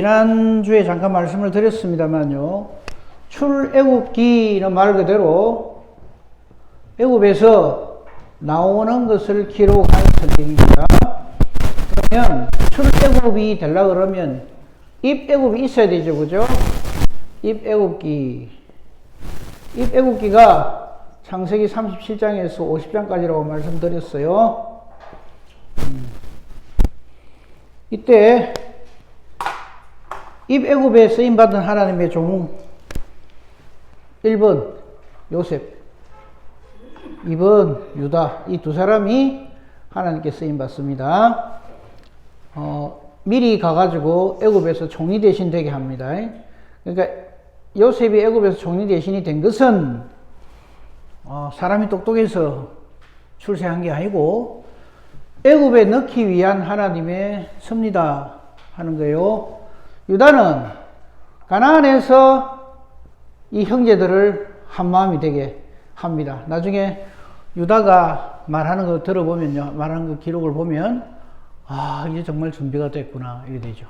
지난주에 잠깐 말씀을 드렸습니다만요. 출애굽기는 말 그대로 애굽에서 나오는 것을 기록한 성경입니다. 그러면 출애굽이 되려고 그러면 입애굽이 있어야 되죠. 그죠? 입애굽기. 입애굽기가 창세기 37장에서 50장까지라고 말씀드렸어요. 이때 입애굽에 쓰임받은 하나님의 종 1번 요셉, 2번 유다, 이 두 사람이 하나님께 쓰임받습니다. 미리 가가지고 애굽에서 총리 대신 되게 합니다. 그러니까 요셉이 애굽에서 총리 대신이 된 것은 사람이 똑똑해서 출세한 게 아니고 애굽에 넣기 위한 하나님의 섭니다 하는 거예요. 유다는 가나안에서 이 형제들을 한마음이 되게 합니다. 나중에 유다가 말하는 거 들어보면요, 말하는 거 기록을 보면 이제 정말 준비가 됐구나 이게 되죠.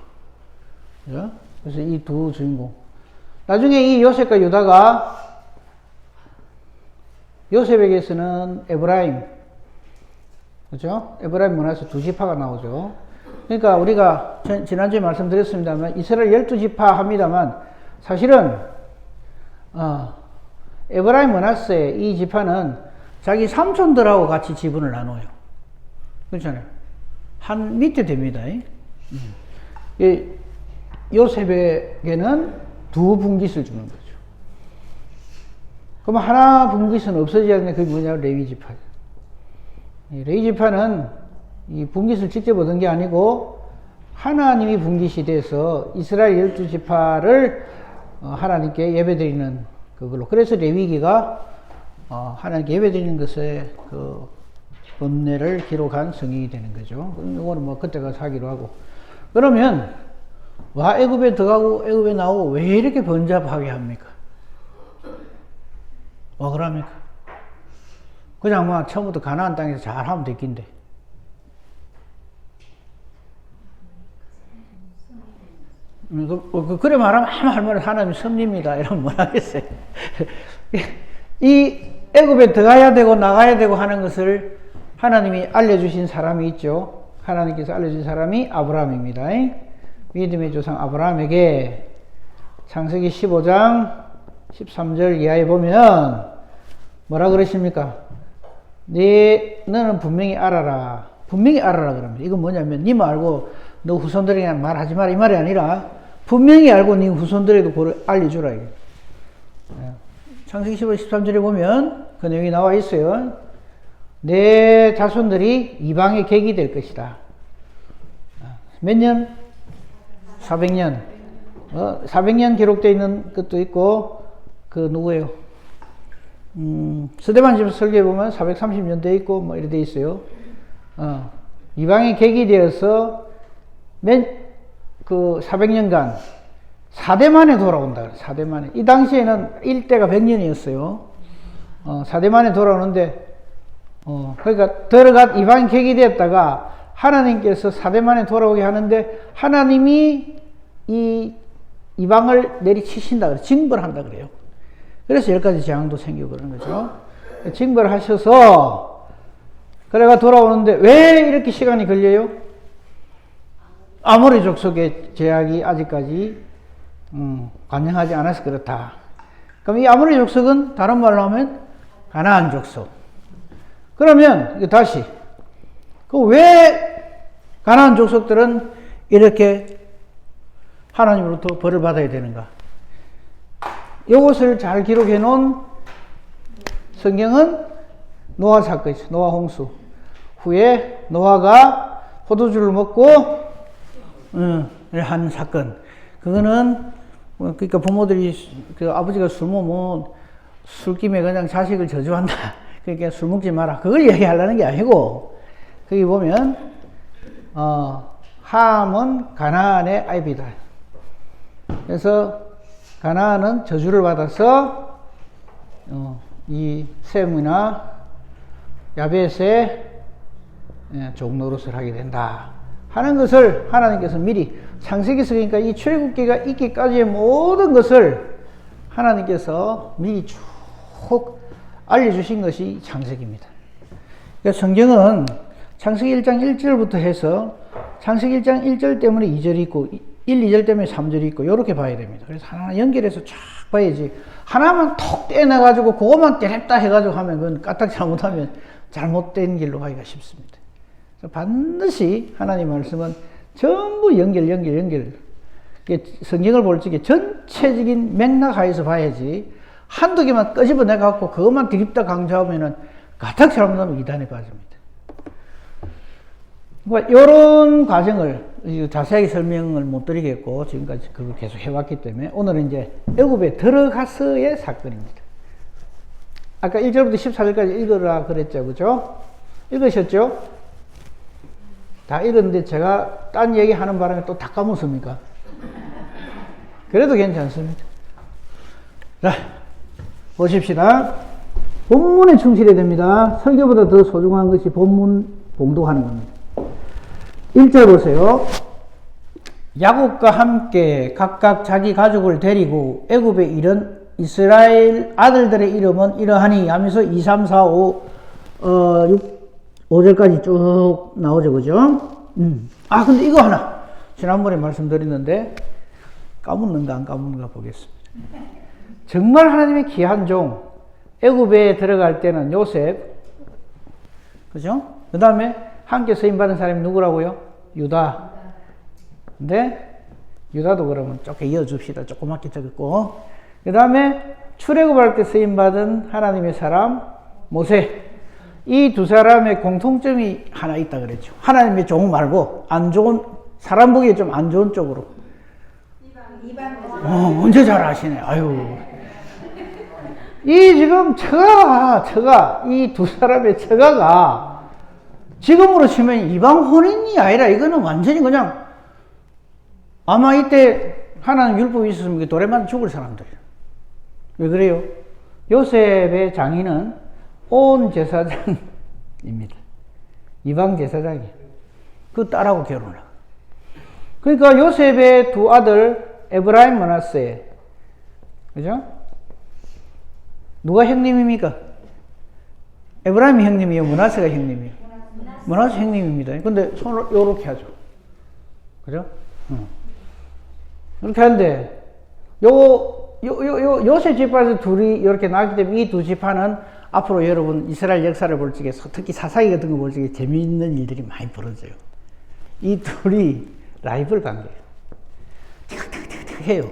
그죠? 그래서 이 두 주인공, 나중에 이 요셉과 유다가, 요셉에게서는 에브라임, 그죠? 에브라임 문화에서 두 지파가 나오죠. 그러니까 우리가 지난주에 말씀드렸습니다만 이스라엘 12지파 합니다만 사실은 에브라임 므낫세 이 지파는 자기 삼촌들하고 같이 지분을 나눠요. 그렇잖아요. 한 밑에 됩니다. 요셉에게는 두 분깃을 주는 거죠. 그럼 하나 분깃은 없어져야 되는데 그게 뭐냐면 레위 지파죠. 레위 지파는 이 분깃을 직접 얻은 게 아니고 하나님이 분깃이 돼서 이스라엘 12지파를 하나님께 예배드리는 그걸로, 그래서 레위기가 하나님께 예배드리는 것에 그 번뇌를 기록한 성경이 되는 거죠. 이거는 뭐 그때 가서 하기로 하고. 그러면 애굽에 들어가고 애굽에 나오고 왜 이렇게 번잡하게 합니까? 그럽니까? 그냥 뭐 처음부터 가나안 땅에서 잘 하면 됐긴데. 그래 말하면 아무 할 말은 하나님이 섭리입니다. 이러면 뭘 하겠어요. 이 애굽에 들어가야 되고 나가야 되고 하는 것을 하나님이 알려주신 사람이 있죠. 하나님께서 알려주신 사람이 아브라함입니다. 믿음의 조상 아브라함에게 창세기 15장 13절 이하에 보면 뭐라 그러십니까? 너는 분명히 알아라. 분명히 알아라 그럽니다. 이건 뭐냐면 니 말고 너 후손들에게 말하지 마라 이 말이 아니라 분명히 알고 네 후손들에도 그걸 알려주라. 창세기 15장 13절에 보면 그 내용이 나와 있어요. 내 자손들이 이방의 객이 될 것이다. 몇 년? 400년. 400년 기록되어 있는 것도 있고, 그 누구예요? 스데반 집에서 설교해 보면 430년 돼 있고 뭐 이렇게 돼 있어요. 이방의 객이 되어서 그 400년간 4대 만에 돌아온다. 4대 만에. 이 당시에는 1대가 100년이었어요. 4대 만에 돌아오는데, 그러니까 이방의 객이 되었다가 하나님께서 4대 만에 돌아오게 하는데 하나님이 이 이방을 내리치신다 그래요. 징벌한다 그래요. 그래서 10가지 재앙도 생기고 그러는 거죠. 징벌하셔서 그래가 돌아오는데 왜 이렇게 시간이 걸려요? 아모리 족속의 제약이 아직까지 관영하지 않아서 그렇다. 그럼 이 아모리 족속은 다른 말로 하면 가나안 족속. 그러면 다시 왜 가나안 족속들은 이렇게 하나님으로부터 벌을 받아야 되는가? 이것을 잘 기록해 놓은 성경은 노아 사건이죠. 노아 홍수 후에 노아가 포도주를 먹고 한 사건. 그거는 그러니까 부모들이 그 아버지가 술 먹으면 술김에 그냥 자식을 저주한다. 그러니까 술 먹지 마라. 그걸 얘기하려는 게 아니고, 거기 보면 함은 가나안의 아이비다. 그래서 가나안은 저주를 받아서 이 셈이나 야벳의 종 노릇을 하게 된다. 하는 것을 하나님께서 미리 창세기서 그러니까 이 출애굽기가 있기까지의 모든 것을 하나님께서 미리 쭉 알려주신 것이 창세기입니다. 그러니까 성경은 창세기 1장 1절부터 해서 창세기 1장 1절 때문에 2절이 있고 1, 2절 때문에 3절이 있고 이렇게 봐야 됩니다. 그래서 하나 연결해서 쫙 봐야지 하나만 톡 떼내가지고 그것만 때렸다 해가지고 하면 그건 까딱 잘못하면 잘못된 길로 가기가 쉽습니다. 그래서 반드시 하나님 말씀은 전부 연결 성경을 볼 적에 전체적인 맥락 하에서 봐야지 한두 개만 끄집어내갖고 그것만 드립다 강조하면은 까딱 잘못하면 이단에 빠집니다. 그러니까 이런 과정을 자세하게 설명을 못 드리겠고 지금까지 그걸 계속 해왔기 때문에 오늘은 이제 애굽에 들어가서의 사건입니다. 아까 1절부터 14절까지 읽으라 그랬죠, 그죠? 읽으셨죠? 다 읽었는데 제가 딴 얘기 하는 바람에 또 다 까먹습니까? 그래도 괜찮습니다. 자, 보십시다. 본문에 충실해야 됩니다. 설교보다 더 소중한 것이 본문 봉독하는 겁니다. 1절 보세요. 야곱과 함께 각각 자기 가족을 데리고 애굽에 이른 이스라엘 아들들의 이름은 이러하니 하면서 2, 3, 4, 5, 5절까지 쭉 나오죠, 그죠? 아, 근데 이거 하나. 지난번에 말씀드렸는데, 까먹는가 안 까먹는가 보겠습니다. 정말 하나님의 귀한 종, 애굽에 들어갈 때는 요셉, 그죠? 그 다음에 함께 쓰임받은 사람이 누구라고요? 유다. 근데, 유다도 그러면 조금 이어줍시다. 조그맣게 적었고. 그 다음에 출애굽할 때 쓰임받은 하나님의 사람, 모세. 이 두 사람의 공통점이 하나 있다 그랬죠. 하나님의 종 말고 안 좋은 사람 보기에 좀 안 좋은 쪽으로. 언제 잘 아시네. 아유. 이 지금 처가 이 두 사람의 처가가 지금으로 치면 이방 혼인이 아니라 이거는 완전히 그냥 아마 이때 하나님 율법이 있었으면 돌에 맞아 죽을 사람들이에요. 왜 그래요? 요셉의 장인은 온 제사장입니다. 이방 제사장이에요. 그 딸하고 결혼을 하고. 그러니까 요셉의 두 아들 에브라임 므낫세, 그죠? 누가 형님입니까? 에브라임이 형님이에요? 므낫세가 형님이에요? 므낫세 형님입니다. 근데 손을 요렇게 하죠. 그죠? 이렇게 하는데 요셉 지파에서 둘이 이렇게 나왔기 때문에 이 두 지파는 앞으로 여러분 이스라엘 역사를 볼 적에 특히 사사기 같은 거 볼 적에 재미있는 일들이 많이 벌어져요. 이 둘이 라이벌 관계예요. 틱틱틱틱 해요.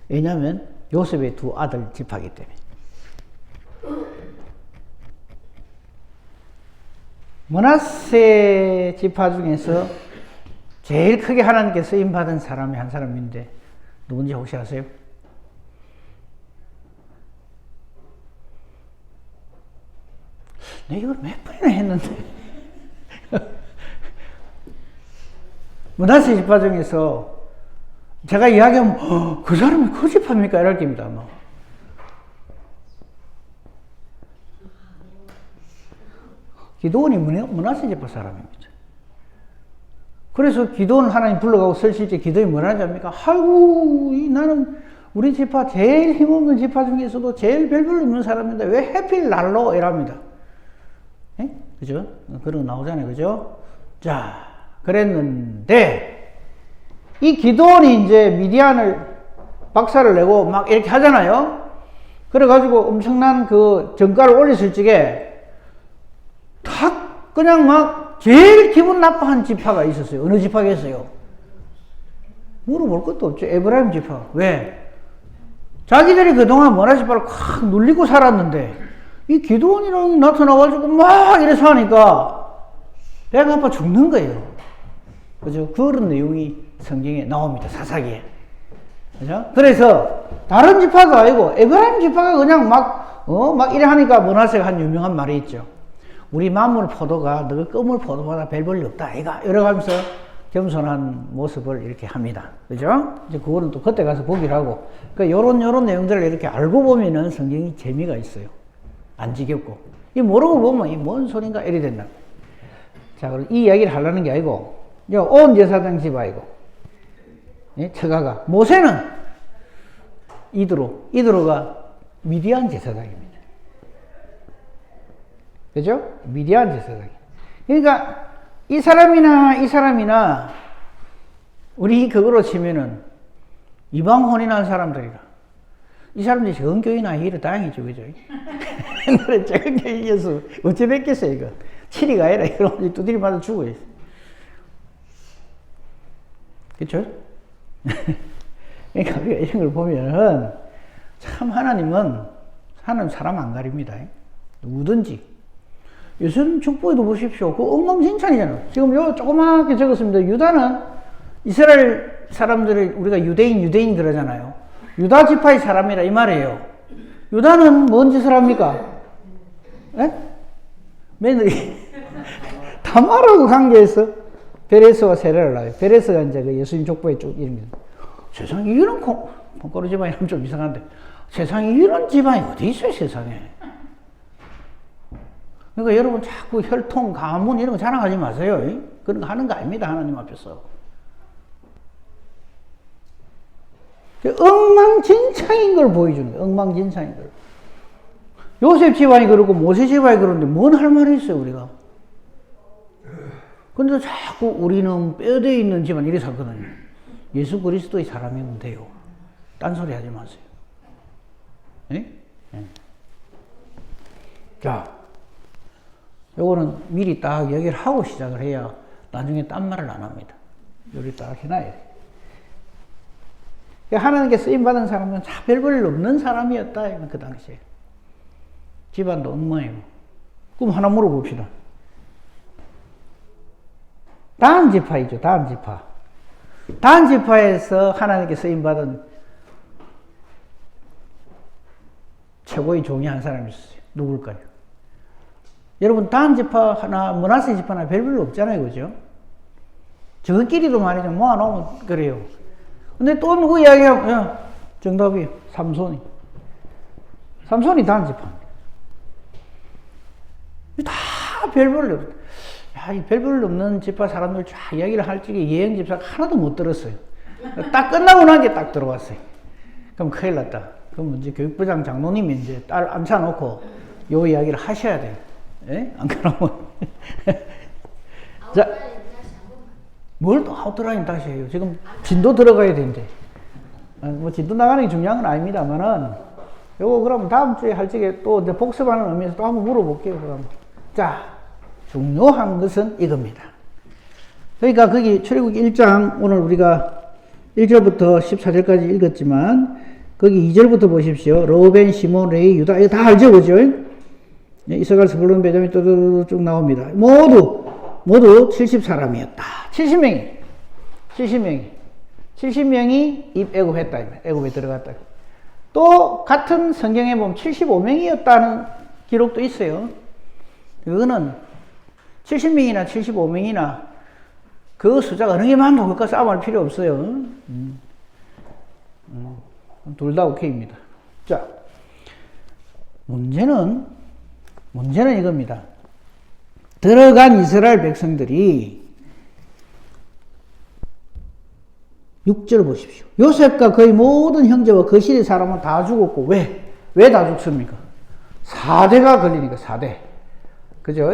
왜냐하면 요셉의 두 아들 지파이기 때문에. 므낫세 지파 중에서 제일 크게 하나님께 쓰임받은 사람이 한 사람인데 누군지 혹시 아세요? 내가 이걸 몇 번이나 했는데 므낫세 지파 중에서 제가 이야기하면 그 사람이 그 지파입니까? 이럴 겁니다. 뭐. 기드온이 므낫세 지파 사람입니다. 그래서 기드온 하나님 불러가고 설실 때 기드온이 뭐라 하지 않습니까? 아이고, 나는 우리 지파 제일 힘없는 지파 중에서도 제일 별별 없는 사람인데 왜 해필 날로 이랍니다. 예? 그죠? 그런 거 나오잖아요. 그죠? 자, 그랬는데 이 기드온이 이제 미디안을 박살을 내고 막 이렇게 하잖아요. 그래가지고 엄청난 그 정가를 올렸을 적에 탁 그냥 막 제일 기분 나빠한 지파가 있었어요. 어느 지파겠어요? 물어볼 것도 없죠. 에브라임 지파. 왜? 자기들이 그동안 므낫세 지파를 콱 눌리고 살았는데 이 기드온이랑 나타나가지고 막 이래서 하니까 배가 아파 죽는 거예요. 그죠? 그런 내용이 성경에 나옵니다. 사사기에. 그죠? 그래서 다른 지파가 아니고 에브라임 지파가 그냥 막 이래 하니까 므낫세가 한 유명한 말이 있죠. 우리 만물 포도가 너 끄물 포도보다 별 볼일 없다. 아이가 이러면서 겸손한 모습을 이렇게 합니다. 그죠? 이제 그거는 또 그때 가서 보기로 하고. 그러니까 요런 내용들을 이렇게 알고 보면은 성경이 재미가 있어요. 안 지겹고. 이 모르고 보면 이 뭔 소린가 이래 된다. 자, 그럼 이 이야기를 하려는 게 아니고, 온 제사장 지파이고, 예? 처가가. 모세는 이드로가 미디안 제사장입니다. 그죠? 미디안 제사장. 그러니까 이 사람이나 우리 그거로 치면은 이방 혼인한 사람들이라. 이 사람들이 적은 교인 아니라 다행이죠, 그죠? 옛날에 적은 교인이어서 어찌 뵙겠어요, 이거. 치리가 아니라 이런 두드리 맞아 죽어요. 그쵸? 그러니까 우리가 이런 걸 보면은 참 하나님 사람 안 가립니다. 누구든지. 예수님 축복에도 보십시오. 그 엉망진창이잖아요. 지금 요 조그맣게 적었습니다. 유다는 이스라엘 사람들을 우리가 유대인 그러잖아요. 유다 지파의 사람이라 이 말이에요. 유다는 뭔 짓을 합니까? 예? 며느리. 다말하고 관계해서 베레스와 세례를 낳아요. 베레스가 이제 그 예수님 족보에 쭉 이릅니다. 세상에 이런 콩가루 집안이라면 좀 이상한데 세상에 이런 집안이 어디 있어요, 세상에. 그러니까 여러분 자꾸 혈통, 가문 이런 거 자랑하지 마세요. 그런 거 하는 거 아닙니다, 하나님 앞에서. 엉망진창인 걸 보여주는 거예요. 엉망진창인 걸. 요셉 집안이 그러고 모세 집안이 그러는데 뭔 할 말이 있어요, 우리가. 근데 자꾸 우리는 뼈대에 있는 집안 이래서 하거든요. 예수 그리스도의 사람이면 돼요. 딴소리 하지 마세요. 네? 네. 자, 요거는 미리 딱 얘기를 하고 시작을 해야 나중에 딴 말을 안 합니다. 요리 딱 해놔야 돼. 하나님께 쓰임받은 사람은 별 볼 없는 사람이었다, 그 당시에. 집안도 엉망이고. 그럼 하나 물어봅시다. 다한 지파이죠, 다한 지파. 다한 지파에서 하나님께 쓰임받은 최고의 종이 한 사람이 있었어요. 누굴까요? 여러분, 다한 지파 하나, 므낫세 지파 하나 별 별로 없잖아요, 그죠? 저끼리도 말이죠, 모아놓으면 그래요. 근데 또 누구 이야기하면, 야, 정답이 삼손이 다한 지파입니다. 다 별별로 없어요. 야, 이 별별 없는 지파 사람들 쫙 이야기를 할 적에 예행 집사가 하나도 못 들었어요. 딱 끝나고 난 게 딱 들어왔어요. 그럼 큰일 났다. 그럼 이제 교육부장 장로님이 이제 딸 앉혀놓고 요 이야기를 하셔야 돼요. 예? 안 그러면. 자, 뭘 또 아웃라인 다시 해요. 지금 진도 들어가야 되는데. 뭐 진도 나가는 게 중요한 건 아닙니다만은 요거 그럼 다음 주에 할 적에 또 이제 복습하는 의미에서 또 한번 물어볼게요. 그럼. 자, 중요한 것은 이겁니다. 그러니까 거기 출애굽기 1장 오늘 우리가 1절부터 14절까지 읽었지만 거기 2절부터 보십시오. 로벤, 시몬, 레위, 유다 이거 다 알죠, 그죠? 이사갈, 스불론, 베냐민 쭉 나옵니다. 모두 70사람이었다. 70명이 애굽했다. 애굽에 들어갔다. 또 같은 성경에 보면 75명이었다는 기록도 있어요. 그거는 70명이나 75명이나 그 숫자가 어느 게 많다고 그것과 싸움할 필요 없어요. 둘 다 오케이입니다. 자, 문제는 이겁니다. 들어간 이스라엘 백성들이 6절 보십시오. 요셉과 그의 모든 형제와 거실의 사람은 다 죽었고 왜 다 죽습니까? 4대가 걸리니까 4대. 그죠?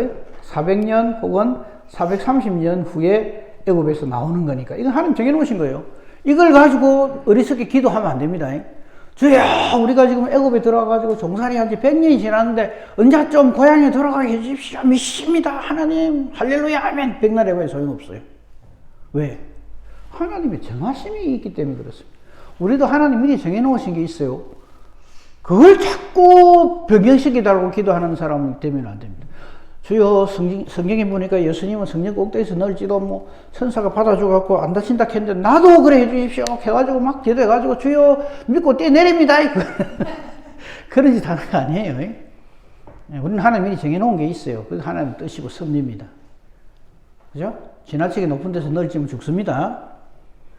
400년 혹은 430년 후에 애굽에서 나오는 거니까. 이건 하나님 정해놓으신 거예요. 이걸 가지고 어리석게 기도하면 안 됩니다. 주야, 우리가 지금 애굽에 들어가가지고 종살이 한 지 100년이 지났는데 언제 좀 고향에 돌아가게 해주십시오. 믿습니다. 하나님, 할렐루야, 아멘. 백날 해봐야 소용없어요. 왜? 하나님의 정하심이 있기 때문에 그렇습니다. 우리도 하나님 미리 정해놓으신 게 있어요. 그걸 자꾸 변경시키달라고 기도하는 사람은 되면 안 됩니다. 주여, 성경에 보니까 예수님은 성령 꼭대기에서 널지도 뭐 천사가 받아줘갖고 안 다친다 했는데 나도 그래 해주십시오 해가지고 막 기도해가지고 주여 믿고 뛰어내립니다. 그런 짓 하는 거 아니에요. 우리는 하나님이 정해놓은 게 있어요. 그게 하나님 뜻이고 섭리입니다. 그죠? 지나치게 높은 데서 널지면 죽습니다.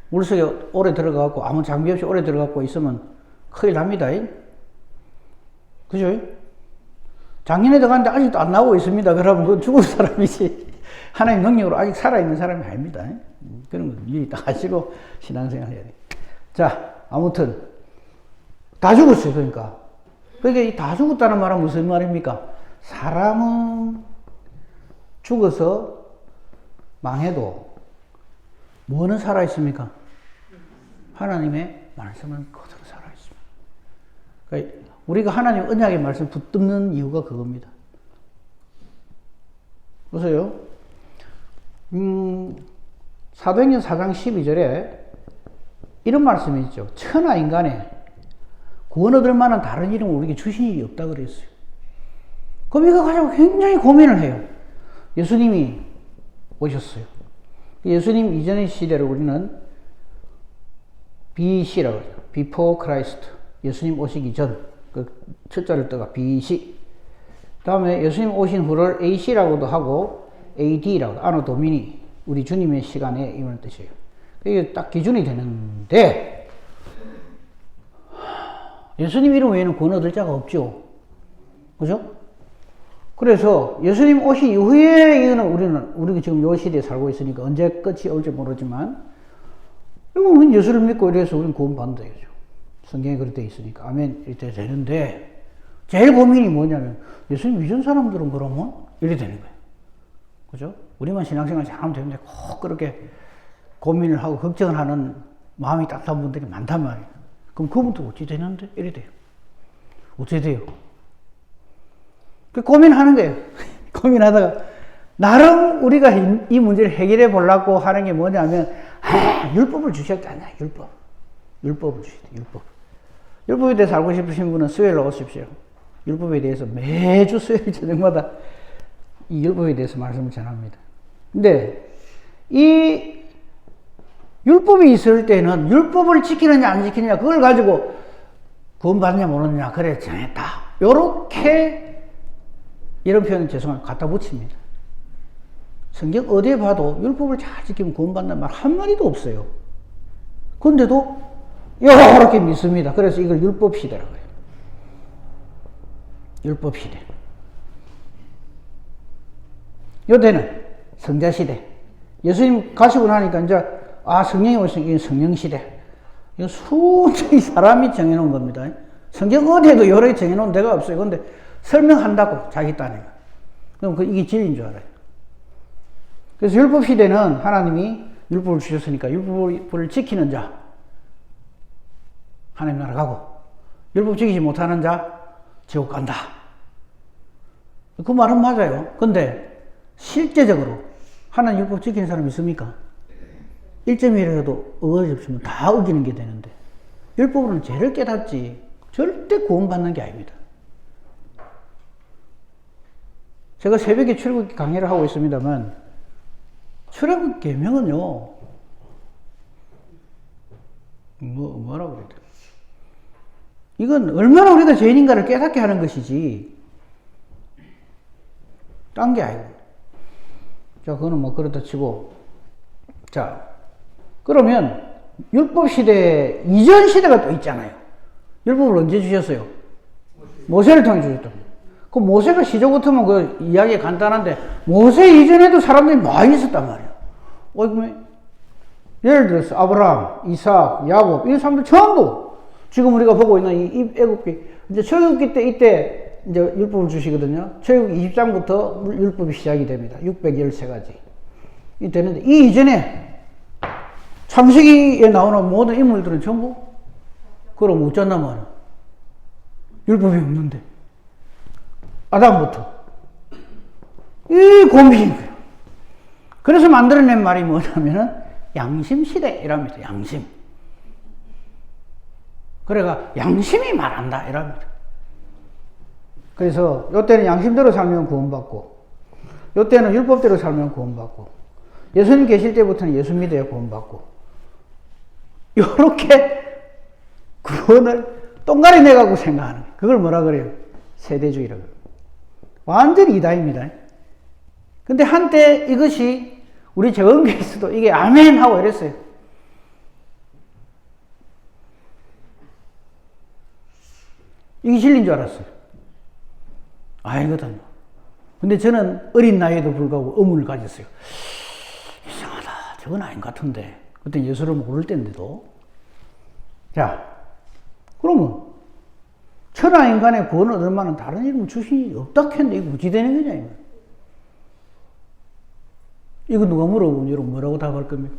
물속에 오래 들어가고 아무 장비 없이 오래 들어가고 있으면 큰일 납니다. 그죠? 작년에 들어갔는데 아직도 안 나오고 있습니다. 그러면 그건 죽을 사람이지. 하나님 능력으로 아직 살아있는 사람이 아닙니다. 그런 거 미리 딱 하시고 신앙생활 해야 돼요. 자, 아무튼 다 죽었어요. 그러니까 이 다 죽었다는 말은 무슨 말입니까? 사람은 죽어서 망해도 뭐는 살아있습니까? 하나님의 말씀은 그대로 살아있습니다. 그러니까 우리가 하나님 언약의 말씀 붙듭는 이유가 그겁니다. 보세요. 사도행전 4장 12절에 이런 말씀이 있죠. 천하 인간에 구원 얻을 만한 다른 이름을 우리에게 주신 일이 없다 그랬어요. 그럼 이거 가지고 굉장히 고민을 해요. 예수님이 오셨어요. 예수님 이전의 시대를 우리는 BC라고 하죠. Before Christ. 예수님 오시기 전. 그 첫자를 떠가 BC. 다음에 예수님 오신 후를 AC라고도 하고 AD라고, 아노 도미니. 우리 주님의 시간에 이런 뜻이에요. 이게 딱 기준이 되는데, 예수님 이름 외에는 구원 얻을 자가 없죠. 그죠? 그래서 예수님 오신 이후에 이거는 우리가 지금 요 시대에 살고 있으니까 언제 끝이 올지 모르지만, 이거 예수를 믿고 이래서 우리는 구원 받는다 이거죠. 성경에 그렇게 되어 있으니까. 아멘. 이렇게 되는데, 제일 고민이 뭐냐면, 예수님 이전 사람들은 그러면 이렇게 되는 거예요. 그죠? 우리만 신앙생활 잘하면 되는데 꼭 그렇게 고민을 하고 걱정을 하는 마음이 따뜻한 분들이 많단 말이에요. 그럼 그분도 어찌 되는데? 이래 돼요. 어떻게 돼요? 그 고민하는 거예요. 고민하다가 나름 우리가 이 문제를 해결해 보려고 하는 게 뭐냐면, 율법을 주셨잖아요. 율법을 주셨대. 율법에 대해서 알고 싶으신 분은 수요일로 오십시오. 율법에 대해서 매주 수요일 저녁마다 이 율법에 대해서 말씀을 전합니다. 근데 이 율법이 있을 때는 율법을 지키느냐 안 지키느냐 그걸 가지고 구원받느냐 모르느냐 그래 정했다. 요렇게 이런 표현은 죄송합니다. 갖다 붙입니다. 성경 어디에 봐도 율법을 잘 지키면 구원받는 말 한마디도 없어요. 그런데도 요렇게 믿습니다. 그래서 이걸 율법 시대라고 해요. 율법 시대. 요때는 성자 시대. 예수님 가시고 나니까 이제 성령이 오시니까 성령 시대. 이거 순전히 사람이 정해놓은 겁니다. 성경 어디에도 여러 개 정해놓은 데가 없어요. 근데 설명한다고 자기 딴에. 그럼 이게 진리인 줄 알아요. 그래서 율법 시대는 하나님이 율법을 주셨으니까 율법을 지키는 자 하나님 나라 가고, 율법 지키지 못하는 자 지옥 간다. 그 말은 맞아요. 근데 실제적으로 하나님 율법 지키는 사람이 있습니까? 1점이라도 어거지 없으면 다 어기는 게 되는데, 율법으로는 죄를 깨닫지 절대 구원받는 게 아닙니다. 제가 새벽에 출애굽기 강의를 하고 있습니다만, 출애굽 계명은요, 뭐라고 그래야 돼? 이건 얼마나 우리가 죄인인가를 깨닫게 하는 것이지, 딴 게 아니고. 자, 그거는 뭐 그렇다 치고, 자, 그러면 율법 시대 이전 시대가 또 있잖아요. 율법을 언제 주셨어요? 모세를 통해 주셨다. 그 모세가 시조 같으면 그 이야기 간단한데, 모세 이전에도 사람들이 많이 있었단 말이에요. 예를 들어서 아브라함, 이삭, 야곱, 이 사람들 전부 지금 우리가 보고 있는 이 애굽기, 이제 출애굽기 때 이때 이제 율법을 주시거든요. 출애굽기 20장부터 율법이 시작이 됩니다. 613가지. 이 되는데, 이 이전에 창세기에 나오는 모든 인물들은 전부 그럼 어쩌나 말이야. 율법이 없는데. 아담부터. 이 고민인 거예요. 그래서 만들어낸 말이 뭐냐면은 양심시대 이랍니다. 양심. 그래가 양심이 말한다 이랍니다. 그래서 요때는 양심대로 살면 구원받고, 요때는 율법대로 살면 구원받고, 예수님 계실 때부터는 예수 믿어야 구원받고, 요렇게 구원을 똥가리 내가고 생각하는 거예요. 그걸 뭐라 그래요? 세대주의라고. 완전히 이다입니다. 근데 한때 이것이 우리 재건교에서도 이게 아멘 하고 이랬어요. 이게 진리인 줄 알았어요. 아니거든요. 근데 저는 어린 나이에도 불구하고 의문을 가졌어요. 이상하다. 저건 아닌 것 같은데. 그때 예수를 모를 때인데도. 자, 그러면 천하인간의 구원을 얻을 만한 다른 이름 주신이 없다 했는데 이거 어찌 되는 거냐, 이거 누가 물어보면 여러분 뭐라고 답할 겁니까?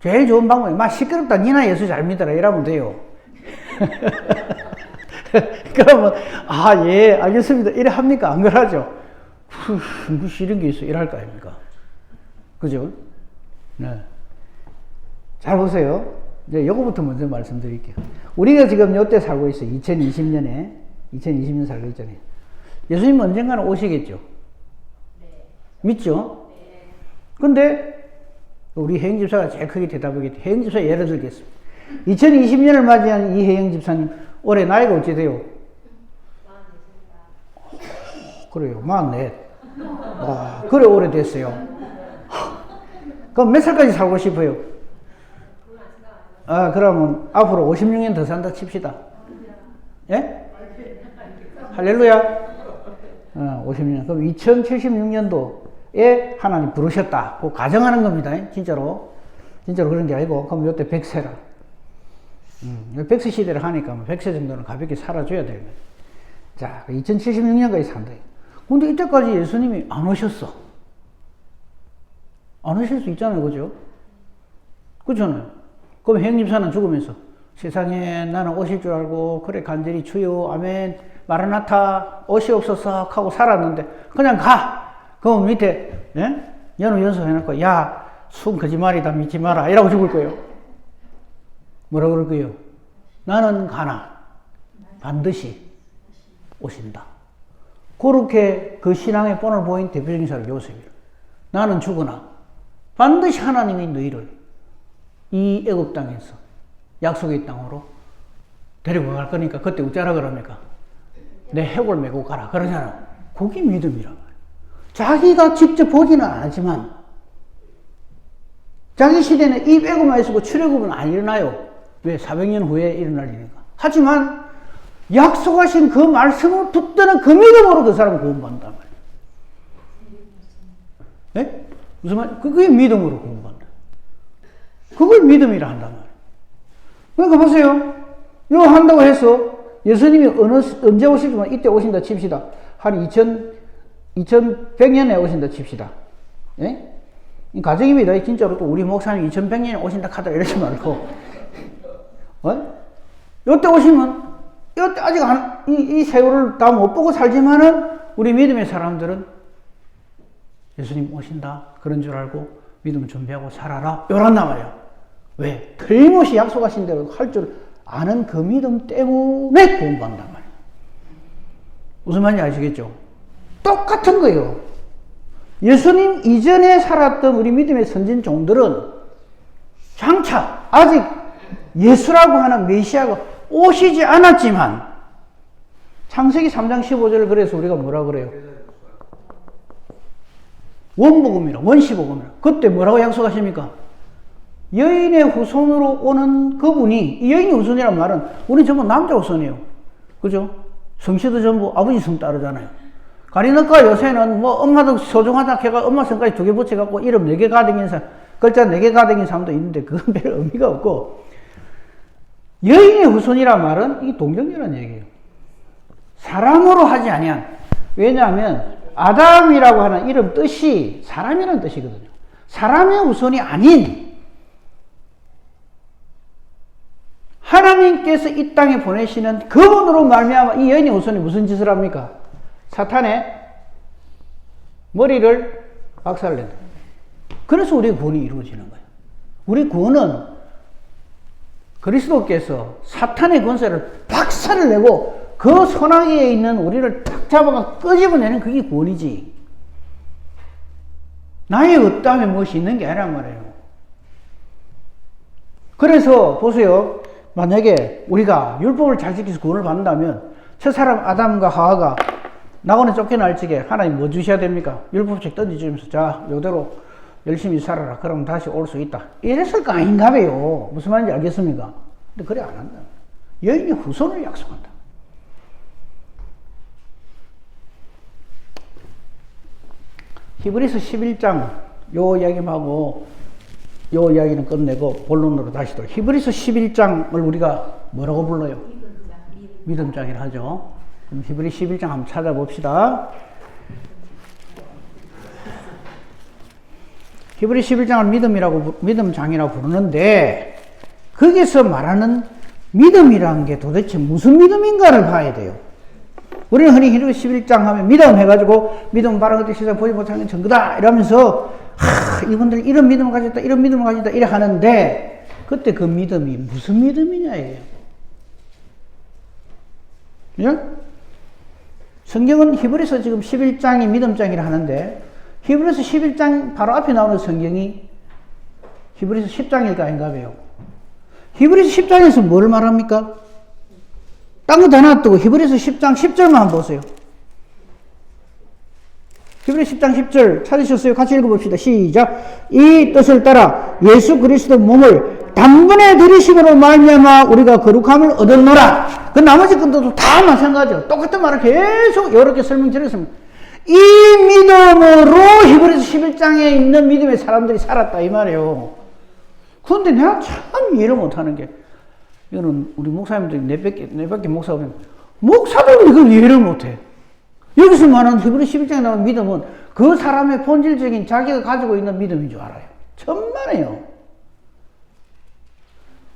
제일 좋은 방법이 막 시끄럽다. 니나 예수 잘 믿어라. 이러면 돼요. 그러면 아, 예, 알겠습니다. 이래 합니까? 안 그러죠? 후, 싫은 게 있어. 이럴 거 아닙니까? 그죠? 네. 잘 보세요. 이제 요거부터 먼저 말씀드릴게요. 우리가 지금 요때 살고 있어요. 2020년 살고 있잖아요. 예수님 언젠가는 오시겠죠? 네. 믿죠? 네. 근데 우리 혜영 집사가 제일 크게 대답하겠죠. 혜영 집사 예를 들겠습니다. 2020년을 맞이한 이 혜영 집사님 올해 나이가 어찌 돼요? 44. 그래요. 44. 와, 그래 오래됐어요. 그럼 몇 살까지 살고 싶어요? 아, 그러면 앞으로 56년 더 산다 칩시다. 예? 할렐루야. 50년. 그럼 2076년도에 하나님 부르셨다. 그 가정하는 겁니다. 진짜로. 진짜로 그런 게 아니고. 그럼 요때 100세라. 100세 시대를 하니까 100세 정도는 가볍게 살아줘야 되는 거예요. 자, 2076년까지 산다. 근데 이때까지 예수님이 안 오셨어. 안 오실 수 있잖아요. 그죠? 그렇잖아요. 그럼 행님사는 죽으면서 세상에 나는 오실 줄 알고 그래 간절히 주여 아멘 마라나타 오시옵소서 하고 살았는데 그냥 가. 그럼 밑에 예? 연우 연수 해놓고 야 순 거짓말이다 믿지 마라 이라고 죽을 거예요. 뭐라고 그럴 거예요? 나는 가나 반드시 오신다. 그렇게 그 신앙의 본을 보인 대표적인 사람이 요셉이에요. 나는 죽으나 반드시 하나님이 너희를 이 애굽 땅에서 약속의 땅으로 데리고 갈 거니까 그때 어쩌라 그럽니까? 내 해골 메고 가라 그러잖아. 그게 믿음이란 말이야. 자기가 직접 보지는 않았지만 자기 시대는 이 애굽만 있었고 출애굽은 안 일어나요. 왜? 400년 후에 일어날 일이니까. 하지만 약속하신 그 말씀을 붙드는 그 믿음으로 그 사람은 구원받는단 말이에요. 예? 무슨 말? 그게 믿음으로 구원받는다. 그걸 믿음이라 한단 말이에요. 그러니까 보세요. 이거 한다고 해서 예수님이 언제 오실지만 이때 오신다 칩시다. 한 2100년에 오신다 칩시다. 예? 이 가정입니다. 진짜로 또 우리 목사님 2100년에 오신다 카더라 이러지 말고. 이때 오시면, 이때 아직 이 세월을 다 못 보고 살지만은 우리 믿음의 사람들은 예수님 오신다. 그런 줄 알고 믿음 준비하고 살아라. 이런단 말이야. 왜? 틀림없이 약속하신 대로 할 줄 아는 그 믿음 때문에 구원받는단 말이야. 무슨 말인지 아시겠죠? 똑같은 거예요. 예수님 이전에 살았던 우리 믿음의 선진 종들은 장차 아직 예수라고 하는 메시아가 오시지 않았지만 창세기 3장 15절을 그래서 우리가 뭐라 그래요? 원복음이라 원시복음이라. 그때 뭐라고 약속하십니까? 여인의 후손으로 오는 그분이, 이 여인의 후손이란 말은 우리 전부 남자 후손이에요. 그죠? 성씨도 전부 아버지 성 따르잖아요. 가리나카 요새는 뭐 엄마도 소중하다 해가 엄마 성까지 2개 붙여갖고 이름 4개 가득인 사람, 글자 4개 가득인 사람도 있는데 그건 별 의미가 없고, 여인의 후손이란 말은 이게 동정이라는 얘기예요. 사람으로 하지 아니한. 왜냐하면 아담이라고 하는 이름 뜻이 사람이라는 뜻이거든요. 사람의 후손이 아닌 하나님께서 이 땅에 보내시는 그분으로 말미암아 이 여인의 후손이 무슨 짓을 합니까? 사탄의 머리를 박살낸다. 그래서 우리의 구원이 이루어지는 거예요. 우리 구원은 그리스도께서 사탄의 권세를 박살을 내고 그 소나기에 있는 우리를 딱 잡아가 끄집어내는 그게 구원이지. 나의 없다음에 무엇이 있는 게 아니란 말이에요. 그래서 보세요. 만약에 우리가 율법을 잘 지켜서 구원을 받는다면 첫 사람 아담과 하와가 낙원에 쫓겨날 적에 하나님 뭐 주셔야 됩니까? 율법책 던져주면서 자, 이대로 열심히 살아라. 그러면 다시 올 수 있다. 이랬을 거 아닌가 봐요. 무슨 말인지 알겠습니까? 근데 그래 안 한다. 여인의 후손을 약속한다. 히브리서 11장 요 이야기하고 요 이야기는 끝내고 본론으로 다시 돌아. 히브리서 11장을 우리가 뭐라고 불러요? 믿음장이라 하죠. 그럼 히브리 11장 한번 찾아봅시다. 히브리 11장을 믿음장이라고 부르는데, 거기서 말하는 믿음이라는 게 도대체 무슨 믿음인가를 봐야 돼요. 우리는 흔히 히브리 11장 하면 믿음 해가지고, 믿음 바른 것들 세상 보지 못하는 건 전거다 이러면서, 이분들 이런 믿음을 가졌다, 이런 믿음을 가졌다, 이래 하는데, 그때 그 믿음이 무슨 믿음이냐예요. 예? 성경은 히브리서 지금 11장이 믿음장이라 하는데, 히브리서 11장 바로 앞에 나오는 성경이 히브리서 10장일까 아닌가 봐요. 히브리서 10장에서 뭘 말합니까? 딴 거 다 놔두고 히브리서 10장 10절만 한번 보세요. 히브리서 10장 10절 찾으셨어요? 같이 읽어봅시다. 시작. 이 뜻을 따라 예수 그리스도 몸을 단번에 들이심으로 말미암아 우리가 거룩함을 얻었노라. 그 나머지 것도 다 마찬가지죠. 똑같은 말을 계속 이렇게 설명드렸습니다. 이 믿음으로 히브리서 11장에 있는 믿음의 사람들이 살았다 이 말이에요. 그런데 내가 참 이해를 못하는 게, 이거는 우리 목사님들이 내밖에 목사 보면 목사들은 이걸 이해를 못해. 여기서 말하는 히브리서 11장에 나오는 믿음은 그 사람의 본질적인 자기가 가지고 있는 믿음인 줄 알아요. 천만에요.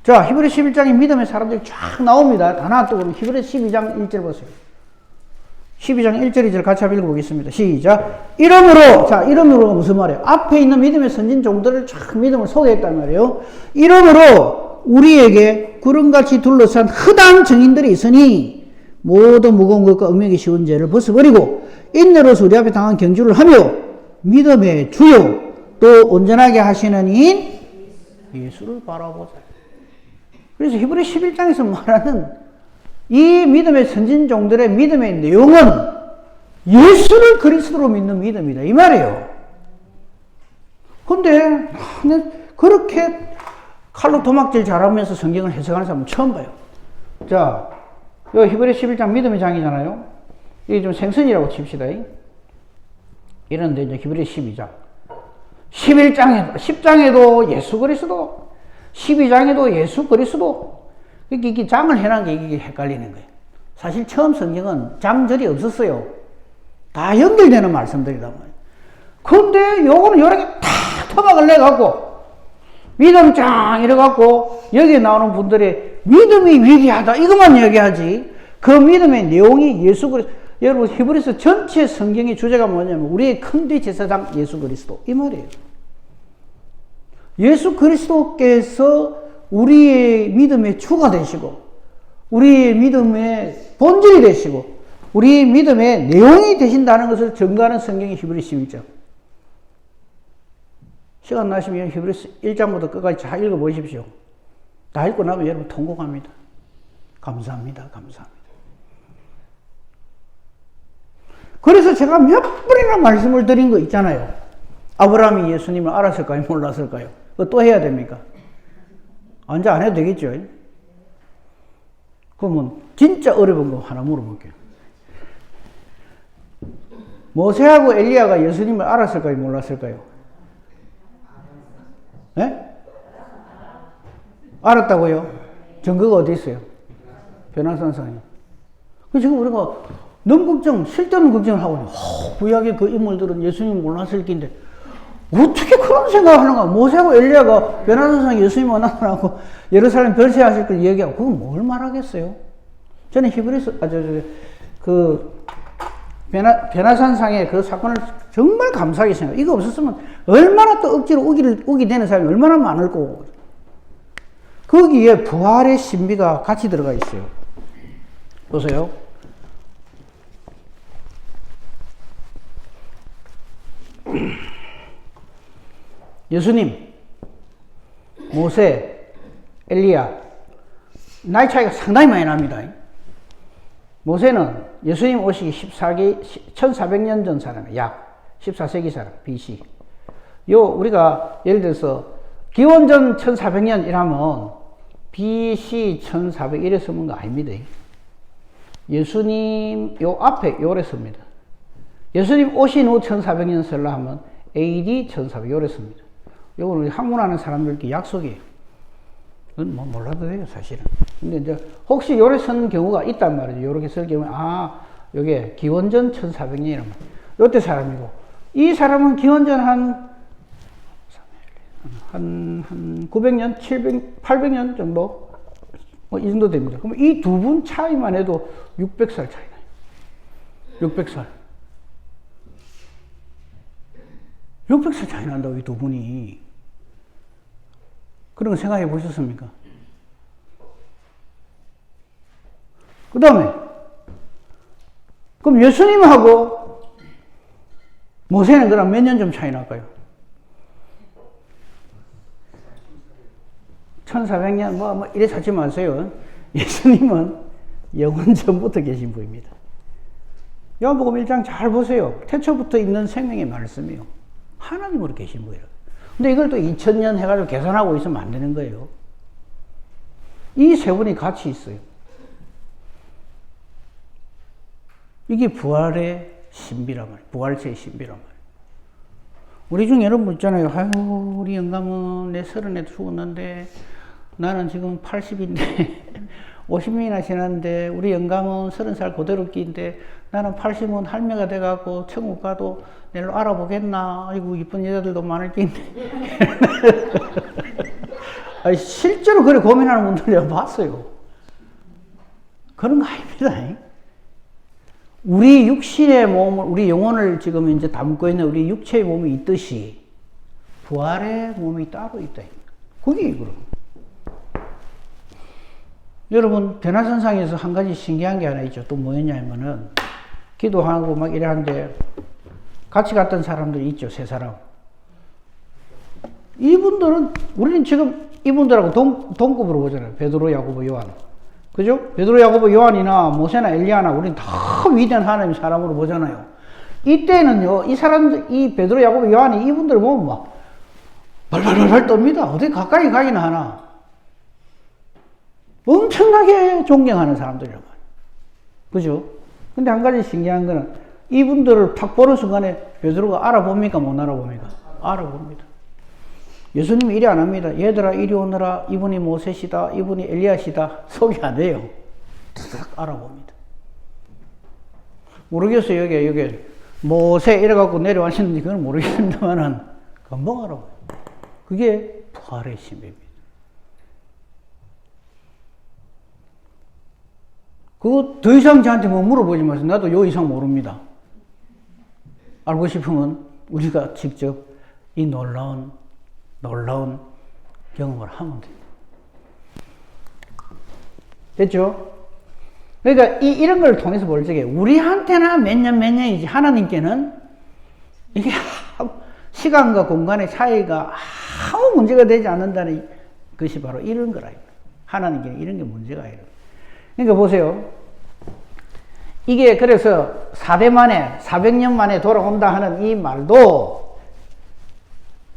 자, 히브리서 11장에 믿음의 사람들이 쫙 나옵니다. 다 놔두고 히브리서 12장 1절 보세요. 12장 1절 2절 같이 한번 읽어보겠습니다. 시작. 이러므로, 자, 이러므로가 무슨 말이에요? 앞에 있는 믿음의 선진 종들을 쫙 믿음을 소개했단 말이에요. 이러므로 우리에게 구름같이 둘러싼 허다한 증인들이 있으니 모든 무거운 것과 음행이 쉬운 죄를 벗어버리고 인내로서 우리 앞에 당한 경주를 하며 믿음의 주요 또 온전하게 하시는 이인 예수를 바라보자. 그래서 히브리 11장에서 말하는 이 믿음의 선진종들의 믿음의 내용은 예수를 그리스도로 믿는 믿음이다 이 말이에요. 근데 그렇게 칼로 도막질 잘하면서 성경을 해석하는 사람은 처음 봐요. 자, 요 히브리 11장 믿음의 장이잖아요. 이게 좀 생선이라고 칩시다. 이런데 이제 히브리 12장 10장에도 예수 그리스도, 12장에도 예수 그리스도. 이게 장을 해놓은 게 이게 헷갈리는 거예요. 사실 처음 성경은 장절이 없었어요. 다 연결되는 말씀들이란 말이에요. 근데 요거는 요렇게 다 토막을 내갖고 믿음장 이래갖고 여기에 나오는 분들의 믿음이 위대하다 이것만 얘기하지, 그 믿음의 내용이 예수 그리스도. 여러분 히브리서 전체 성경의 주제가 뭐냐면 우리의 큰대 제사장 예수 그리스도 이 말이에요. 예수 그리스도께서 우리의 믿음의 주가 되시고 우리의 믿음의 본질이 되시고 우리의 믿음의 내용이 되신다는 것을 증거하는 성경이 히브리서 11장. 시간 나시면 히브리서 1장부터 끝까지 다 읽어보십시오. 다 읽고 나면 여러분 통곡합니다. 감사합니다. 감사합니다. 그래서 제가 몇 번이나 말씀을 드린 거 있잖아요. 아브라함이 예수님을 알았을까요? 몰랐을까요? 그거 또 해야 됩니까? 언제 안 해도 되겠죠? 그러면 진짜 어려운 거 하나 물어볼게요. 모세하고 엘리야가 예수님을 알았을까요? 몰랐을까요? 네? 알았다고요? 증거가 어디 있어요? 변화산상에. 지금 우리가 너무 걱정, 쓸데없는 걱정을 하고 있는 구약의 그 인물들은 예수님 몰랐을 텐데 어떻게 그런 생각을 하는가? 모세하고 엘리야가 변화산상에 예수님 만나고 예루살렘 별세하실 걸 얘기하고 그건 뭘 말하겠어요? 저는 히브리서 변화산상의 그 사건을 정말 감사하게 생각해요. 이거 없었으면 얼마나 또 억지로 우기 되는 사람이 얼마나 많을 거고. 거기에 부활의 신비가 같이 들어가 있어요. 보세요. 예수님, 모세, 엘리야, 나이 차이가 상당히 많이 납니다. 모세는 예수님 오시기 1400년 전 사람이에요. 약 14세기 사람, BC. 우리가 예를 들어서 기원전 1400년 이라면 BC 1400 이래 쓰는 거 아닙니다. 예수님 요 앞에 요래 씁니다. 예수님 오신 후 1400년 설라 하면 AD 1400 요래 씁니다. 요거는 학문하는 사람들께 약속이에요. 그건 뭐 몰라도 돼요, 사실은. 근데 이제 혹시 요래 쓰는 경우가 있단 말이죠. 요렇게 쓸 경우에 요게 기원전 1400년이란 말이에요. 요때 사람이고, 이 사람은 기원전 한 900년, 800년 정도? 뭐 이 정도 됩니다. 그럼 이 두 분 차이만 해도 600살 차이 나요. 600살. 600살 차이 난다고, 이 두 분이. 그런 거 생각해 보셨습니까? 그 다음에, 그럼 예수님하고 모세는 그럼 몇 년 좀 차이 날까요? 1400년, 뭐, 이래 찾지 마세요. 예수님은 영원 전부터 계신 분입니다. 요한복음 1장 잘 보세요. 태초부터 있는 생명의 말씀이요. 하나님으로 계신 분이에요. 근데 이걸 또 2000년 해가지고 계산하고 있으면 안 되는 거예요. 이 세 분이 같이 있어요. 이게 부활의 신비란 말이에요. 부활체의 신비란 말이에요. 우리 중에 여러분 있잖아요. 아유, 우리 영감은 내 30에 죽었는데 나는 지금 80인데 50년이나 지났는데 우리 영감은 30살 그대로 끼인데 나는 80은 할매가 돼갖고 천국 가도 내를 알아보겠나. 아이고 이쁜 여자들도 많을 끼인데 아니, 실제로 그래 고민하는 분들 내가 봤어요. 그런 거 아닙니다. 우리 육신의 몸을, 우리 영혼을 지금 이제 담고 있는 우리 육체의 몸이 있듯이 부활의 몸이 따로 있다. 그게 이거로. 여러분, 대나선상에서 한 가지 신기한 게 하나 있죠. 또 뭐였냐면은, 기도하고 막 이래 하는데, 같이 갔던 사람들이 있죠. 세 사람. 이분들은, 우리는 지금 이분들하고 동급으로 보잖아요. 베드로, 야고보, 요한. 그죠? 베드로, 야고보, 요한이나 모세나 엘리야나 우리는 다 위대한 하나님의 사람으로 보잖아요. 이때는요, 이 사람들, 이 베드로, 야고보, 요한이 이분들을 보면 막, 발발발발 떱니다. 어디 가까이 가긴 하나. 엄청나게 존경하는 사람들이란 말이에요. 그죠? 근데 한 가지 신기한 거는 이분들을 탁 보는 순간에 베드로가 알아봅니까? 못 알아봅니까? 알아봅니다. 예수님이 이리 안 합니다. 얘들아 이리 오너라. 이분이 모세시다. 이분이 엘리야시다. 소개 안 해요. 탁 알아봅니다. 모르겠어요. 여기 모세 이래갖고 내려왔는지 그건 모르겠습니다만은 금방 알아봐요. 그게 부활의 신비입니다. 그거 더 이상 저한테 뭐 물어보지 마세요. 나도 요 이상 모릅니다. 알고 싶으면 우리가 직접 이 놀라운 경험을 하면 돼요. 됐죠? 그러니까 이런 걸 통해서 볼 적에 우리한테나 몇 년이지 하나님께는 이게 시간과 공간의 차이가 아무 문제가 되지 않는다는 것이 바로 이런 거라. 하나님께는 이런 게 문제가 아니라. 그러니까 보세요. 이게 그래서 4대 만에 400년 만에 돌아온다 하는 이 말도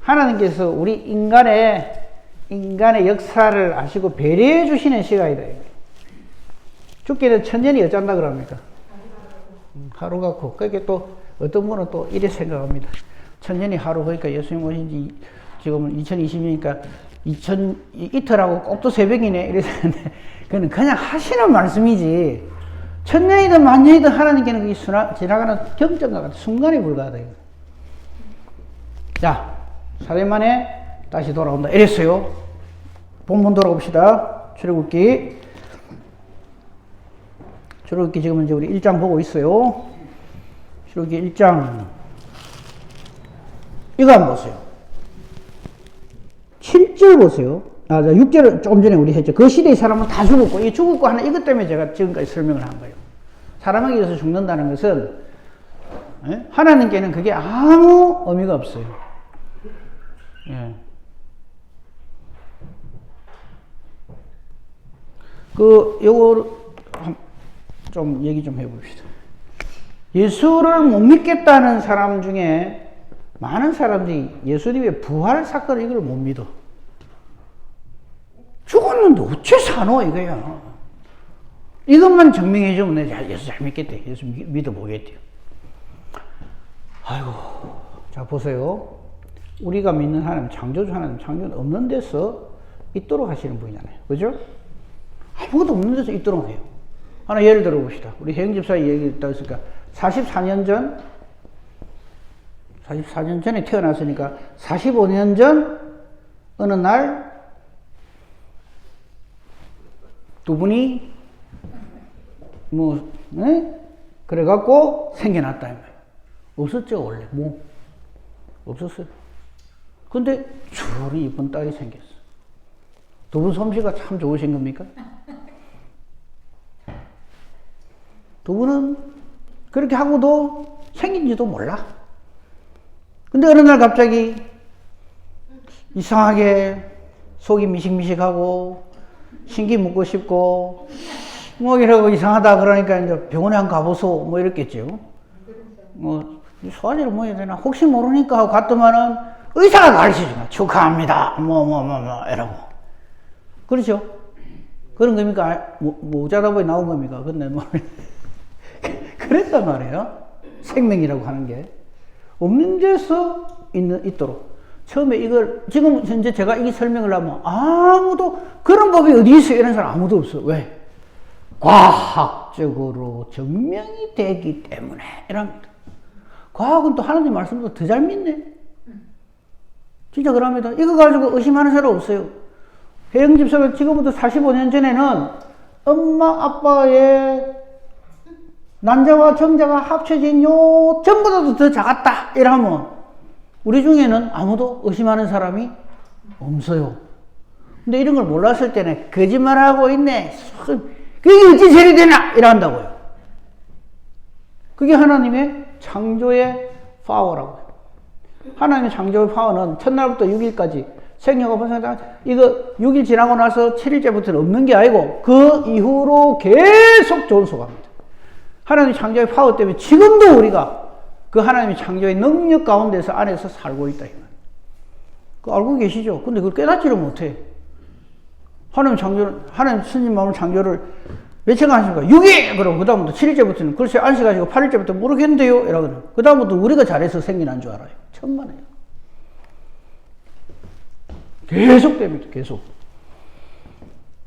하나님께서 우리 인간의 역사를 아시고 배려해 주시는 시간이다. 죽기는 천년이 어쩐다 그럽니까? 하루 같고. 그게 또 어떤 분은 또 이래 생각합니다. 천년이 하루, 그러니까 예수님 오신 지 지금은 2020년이니까 이틀하고 꼭 또 새벽이네. 이랬는데 그건 그냥 하시는 말씀이지. 천년이든 만년이든 하나님께는 그게 지나가는 경전과 같은 순간에 불과하다. 자, 4년 만에 다시 돌아온다. 이랬어요. 본문 돌아봅시다. 출애굽기 지금 이제 우리 1장 보고 있어요. 출애굽기 1장. 이거 한번 보세요. 7절 보세요. 6절은 조금 전에 우리 했죠. 그 시대의 사람은 다 죽었고, 이 죽었고 하는 이것 때문에 제가 지금까지 설명을 한 거예요. 사람에게 있어서 죽는다는 것은, 하나님께는 그게 아무 의미가 없어요. 예. 요거 좀 얘기 좀 해봅시다. 예수를 못 믿겠다는 사람 중에 많은 사람들이 예수님의 부활 사건 이걸 못 믿어. 그런데 어째 사노 이거야. 이것만 증명해주면 내가 예수 잘 믿겠대. 예수 믿어보겠대요. 아이고, 자 보세요. 우리가 믿는 하나님, 창조주 하나님, 창조는 없는 데서 있도록 하시는 분이잖아요. 그죠? 아무것도 없는 데서 있도록 해요. 하나 예를 들어 봅시다. 우리 혜영 집사의 얘기 있다 했으니까 44년 전에 태어났으니까 45년 전 어느 날 두 분이 그래갖고 생겨났다 이 말이에요. 없었죠 원래 뭐 없었어요. 근데 저런 이쁜 딸이 생겼어. 두 분 솜씨가 참 좋으신 겁니까? 두 분은 그렇게 하고도 생긴지도 몰라. 근데 어느 날 갑자기 이상하게 속이 미식미식하고 신기 묻고 싶고 뭐 이러고 이상하다 그러니까 이제 병원에 한 가보소 뭐 이랬겠죠. 뭐 소화제를 뭐 해야 되나 혹시 모르니까 하고 갔더만은 의사가 가르쳐주면 축하합니다 뭐 이러고 그렇죠. 그런 겁니까? 모자라 보이 나온 겁니까? 근데 뭐 그랬단 말이에요. 생명이라고 하는 게 없는 데서 있도록. 처음에 이걸 지금 현재 제가 이 설명을 하면 아무도 그런 법이 어디 있어요? 이런 사람 아무도 없어. 왜? 과학적으로 증명이 되기 때문에 이랍니다. 과학은 또 하나님 말씀보다 더 잘 믿네. 진짜 그럽니다. 이거 가지고 의심하는 사람 없어요. 혜영 집사가 지금부터 45년 전에는 엄마 아빠의 난자와 정자가 합쳐진 요 전보다도 더 작았다 이러면 우리 중에는 아무도 의심하는 사람이 없어요. 근데 이런 걸 몰랐을 때는 거짓말하고 있네. 그게 어찌 세리 되나 이런다고요. 그게 하나님의 창조의 파워라고요. 하나님의 창조의 파워는 첫날부터 6일까지 생명과 번성다 이거 6일 지나고 나서 7일째부터는 없는 게 아니고 그 이후로 계속 존속합니다. 하나님의 창조의 파워 때문에 지금도 우리가 그 하나님의 창조의 능력 가운데서 안에서 살고 있다. 그거 알고 계시죠? 근데 그걸 깨닫지를 못해. 하나님 창조를, 하나님 스님 마음을 창조를 며칠간 하십니까? 6일! 그러고 그다음부터 7일째부터는 글쎄 안식하시고 8일째부터 모르겠는데요? 이러거든요. 그다음부터 우리가 잘해서 생겨난 줄 알아요. 천만에요. 계속 됩니다. 계속.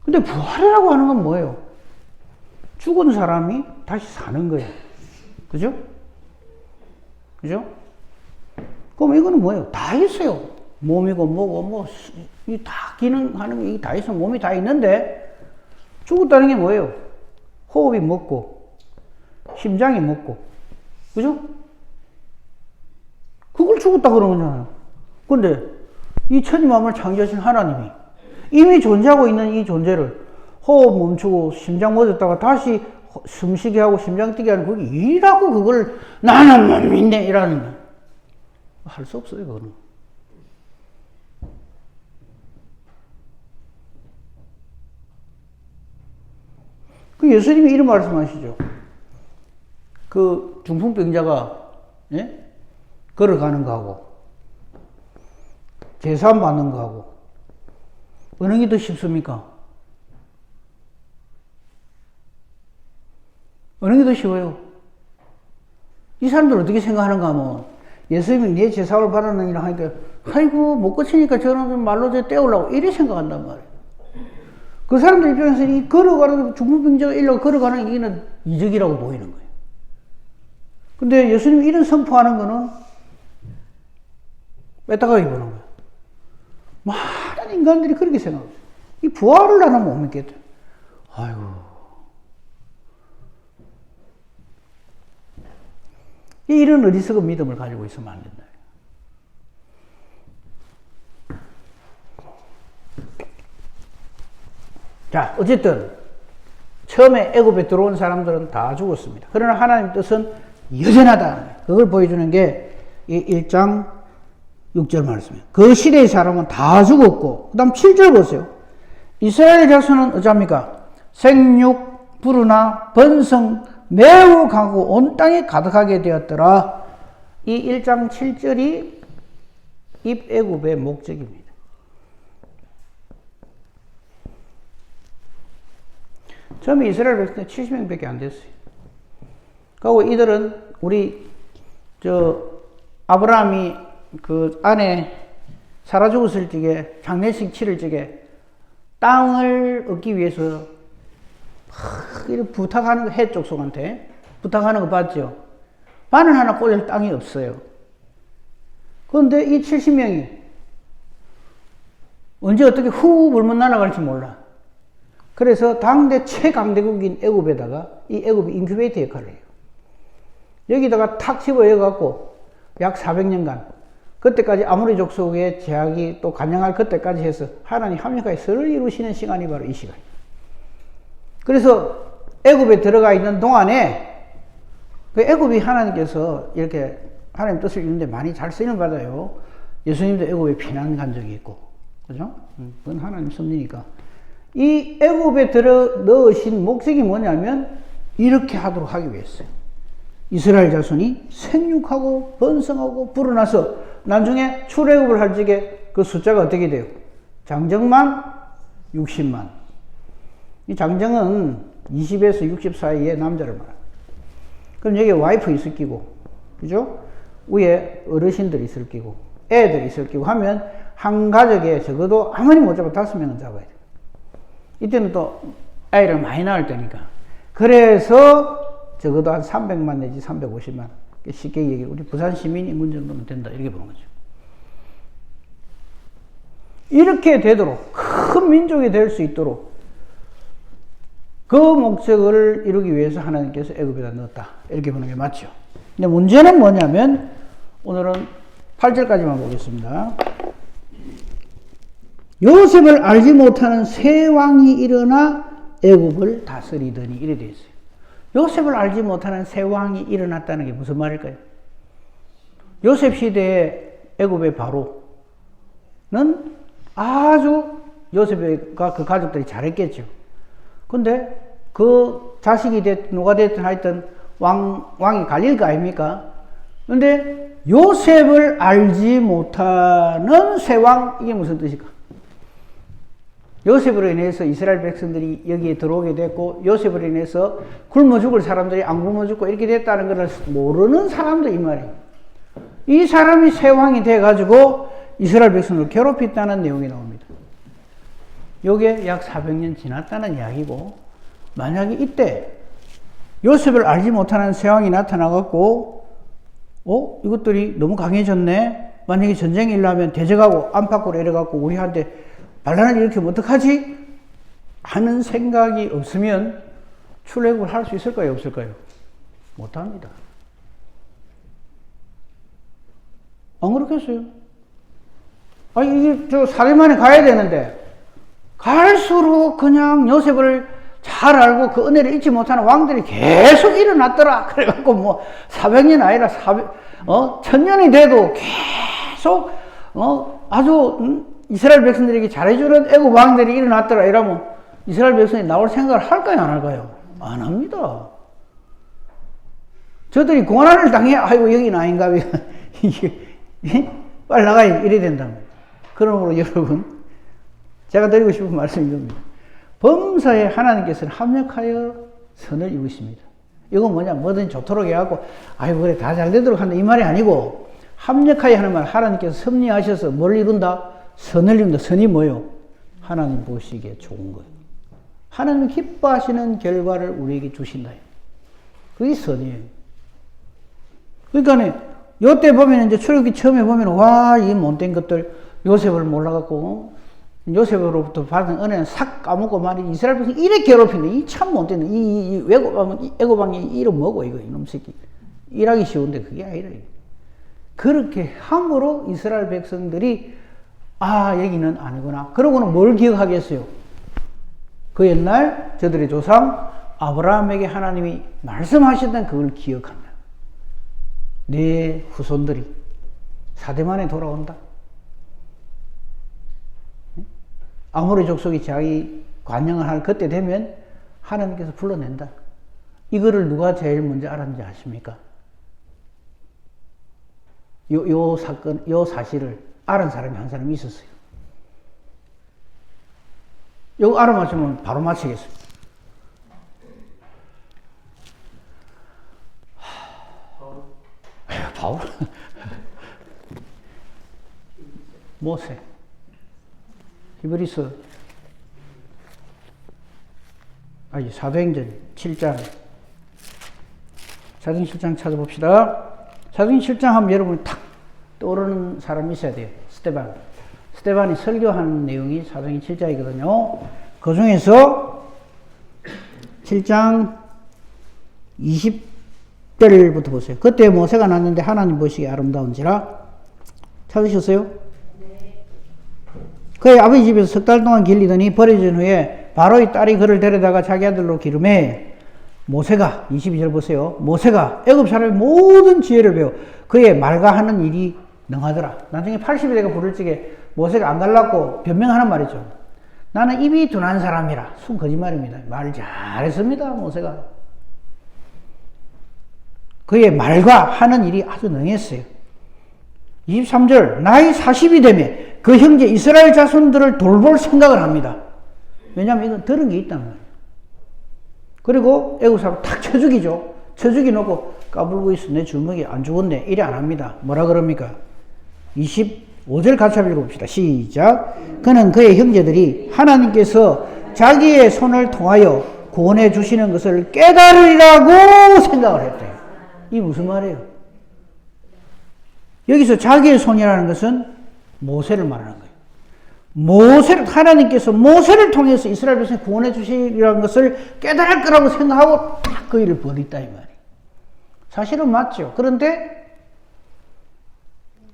근데 부활이라고 하는 건 뭐예요? 죽은 사람이 다시 사는 거예요. 그죠? 그죠? 그럼 이거는 뭐예요? 다 있어요. 몸이고 뭐고 이 다 기능하는 게 다 있어. 몸이 다 있는데 죽었다는 게 뭐예요? 호흡이 먹고 심장이 먹고 그죠? 그걸 죽었다 그러는 거잖아요. 근데 이 천지만물을 창조하신 하나님이 이미 존재하고 있는 이 존재를 호흡 멈추고 심장 멎었다가 다시 숨쉬게 하고 심장 뛰게 하는 그게 일이라고 그걸 나는 못 믿네 이라는 거 할 수 없어요. 그거는 그 예수님이 이런 말씀하시죠. 그 중풍병자가 걸어가는 거하고 제사함 받는 거하고 어느 게 더 쉽습니까? 어느 게 더 쉬워요? 이 사람들 어떻게 생각하는가 하면 예수님이 내 제사함을 받았느니라 하니까 아이고 못 고치니까 저는 말로 떼우려고 이래 생각한단 말이에요. 그 사람들 입장에서는 이 걸어가는 중풍병자가 일로 걸어가는 이게는 이적이라고 보이는 거예요. 근데 예수님이 이런 선포하는 거는 뺐다가 입는 거예요. 많은 인간들이 그렇게 생각해요. 이 부활을 나는 못 믿겠다. 아이고. 이런 어리석은 믿음을 가지고 있으면 안 된다. 자, 어쨌든 처음에 애굽에 들어온 사람들은 다 죽었습니다. 그러나 하나님 뜻은 여전하다. 그걸 보여주는 게 이 1장 6절 말씀이에요. 그 시대의 사람은 다 죽었고, 그 다음 7절 보세요. 이스라엘 자손은 어쩝니까? 생육, 부르나 번성 매우 강하고 온 땅에 가득하게 되었더라. 이 1장 7절이 입애굽의 목적입니다. 처음에 이스라엘 백성이 70명밖에 안 됐어요. 그리고 이들은 우리 아브라함이 그 아내 살아 죽었을 적에 장례식 치를 적에 땅을 얻기 위해서 이렇게 부탁하는 거, 해 족속한테 부탁하는 거 봤죠? 바늘 하나 꽂을 땅이 없어요. 그런데 이 70명이 언제 어떻게 후 불면 날아갈지 몰라. 그래서 당대 최강대국인 애굽에다가 이 애굽이 인큐베이터 역할을 해요. 여기다가 탁 집어여갖고 약 400년간 그때까지 아모리 족속의 제약이 또 관영할 그때까지 해서 하나님 합력하여 설을 이루시는 시간이 바로 이 시간이에요. 그래서 애굽에 들어가 있는 동안에 그 애굽이 하나님께서 이렇게 하나님 뜻을 이루는데 많이 잘 쓰임을 받아요. 예수님도 애굽에 피난 간 적이 있고, 그죠? 그건 하나님 섭리니까. 이 애굽에 들어 넣으신 목적이 뭐냐면 이렇게 하도록 하기 위해서요. 이스라엘 자손이 생육하고 번성하고 불어나서 나중에 출애굽을 할 적에 그 숫자가 어떻게 돼요? 장정만 60만. 이 장정은 20에서 60 사이의 남자를 말합니다. 그럼 여기에 와이프 있을 끼고, 그죠? 위에 어르신들이 있을 끼고, 애들이 있을 끼고 하면 한 가족에 적어도 아무리 못 잡아 5명은 잡아야 돼요. 이때는 또 아이를 많이 낳을 때니까. 그래서 적어도 한 300만 내지 350만. 쉽게 얘기해. 우리 부산 시민 인구 정도는 된다. 이렇게 보는 거죠. 이렇게 되도록, 큰 민족이 될 수 있도록 그 목적을 이루기 위해서 하나님께서 애굽에다 넣었다. 이렇게 보는 게 맞죠. 근데 문제는 뭐냐면 오늘은 8절까지만 보겠습니다. 요셉을 알지 못하는 새 왕이 일어나 애굽을 다스리더니 이래 되어 있어요. 요셉을 알지 못하는 새 왕이 일어났다는 게 무슨 말일까요? 요셉 시대의 애굽의 바로는 아주 요셉과 그 가족들이 잘했겠죠. 근데 그 자식이 됐든 누가 됐든 하여튼 왕이 갈릴 거 아닙니까? 근데 요셉을 알지 못하는 새 왕, 이게 무슨 뜻일까? 요셉으로 인해서 이스라엘 백성들이 여기에 들어오게 됐고, 요셉으로 인해서 굶어 죽을 사람들이 안 굶어 죽고 이렇게 됐다는 것을 모르는 사람도 이 말이에요. 이 사람이 새 왕이 돼가지고 이스라엘 백성을 괴롭혔다는 내용이 나옵니다. 요게 약 400년 지났다는 이야기고, 만약에 이때 요셉을 알지 못하는 새 왕이 나타나갖고, 이것들이 너무 강해졌네? 만약에 전쟁이 일어나면 대적하고 안팎으로 이래갖고 우리한테 반란을 일으키면 어떡하지? 하는 생각이 없으면 출애굽을 할 수 있을까요? 없을까요? 못합니다. 안 그렇겠어요? 이게 사대만에 가야 되는데 갈수록 그냥 요셉을 잘 알고 그 은혜를 잊지 못하는 왕들이 계속 일어났더라. 그래갖고 뭐 400년 아니라 1000년이 돼도 계속 아주 이스라엘 백성들에게 잘해주는 애굽 왕들이 일어났더라. 이러면 이스라엘 백성이 나올 생각을 할까요? 안 할까요? 안 합니다. 저들이 고난을 당해, 아이고 여기는 아닌가. 이게 빨리 나가야 이래 된답니다. 그러므로 여러분, 제가 드리고 싶은 말씀이 이겁니다. 범사에 하나님께서는 합력하여 선을 이루십니다. 이건 뭐냐, 뭐든 좋도록 해갖고 아이고 그래 다 잘 되도록 한다 이 말이 아니고, 합력하여 하는 말, 하나님께서 섭리하셔서 뭘 이룬다? 선을 이룬다. 선이 뭐요? 하나님 보시기에 좋은 거예요. 하나님이 기뻐하시는 결과를 우리에게 주신다. 그게 선이에요. 그러니까 요때 보면 이제 출애굽기 처음에 보면 와, 이 못된 것들 요셉을 몰라갖고 요셉으로부터 받은 은혜는 싹 까먹고 말이 이스라엘 백성이 이래 괴롭히네. 이 참 못됐네. 이 애굽왕이 이름 뭐고 이거 이놈 새끼. 일하기 쉬운데 그게 아니라. 그렇게 함으로 이스라엘 백성들이 여기는 아니구나. 그러고는 뭘 기억하겠어요? 그 옛날 저들의 조상 아브라함에게 하나님이 말씀하셨던 그걸 기억한다. 내 후손들이 사대만에 돌아온다. 아모리 족속이 자기 관영을 할 그때 되면 하나님께서 불러낸다. 이거를 누가 제일 먼저 알았는지 아십니까? 요 사건, 요 사실을 알은 사람이 한 사람이 있었어요. 요거 알아맞히면 바로 맞히겠어요. 바울 모세 히브리서 사도행전 7장 사도행전 7장 찾아봅시다. 사도행전 7장 하면 여러분이 탁 떠오르는 사람이 있어야 돼요. 스데반이 설교하는 내용이 사도행전 7장이거든요. 그 중에서 7장 20절부터 보세요. 그때 모세가 났는데 하나님 보시기에 아름다운지라. 찾으셨어요? 네. 그의 아버지 집에서 석 달 동안 길리더니 버려진 후에 바로의 딸이 그를 데려다가 자기 아들로 기름해 모세가 22절 보세요. 모세가 애굽 사람의 모든 지혜를 배워 그의 말과 하는 일이 능하더라. 나중에 80이 되가 부를 적에 모세가 안 갈라고 변명하는 말이죠. 나는 입이 둔한 사람이라. 순 거짓말입니다. 말 잘했습니다. 모세가. 그의 말과 하는 일이 아주 능했어요. 23절 나이 40이 되면 그 형제 이스라엘 자손들을 돌볼 생각을 합니다. 왜냐하면 이건 들은 게 있다는 거예요. 그리고 애국 사람 탁 쳐 죽이죠. 쳐 죽이 놓고 까불고 있어. 내 주먹이 안 죽었네. 이래 안 합니다. 뭐라 그럽니까? 25절 같이 한번 읽어봅시다. 시작. 그는 그의 형제들이 하나님께서 자기의 손을 통하여 구원해 주시는 것을 깨달으리라고 생각을 했대요. 이 무슨 말이에요? 여기서 자기의 손이라는 것은 모세를 말하는 거예요. 하나님께서 모세를 통해서 이스라엘 백성을 구원해 주시리라는 것을 깨달을 거라고 생각하고 딱 그 일을 벌였다 이 말이에요. 사실은 맞죠. 그런데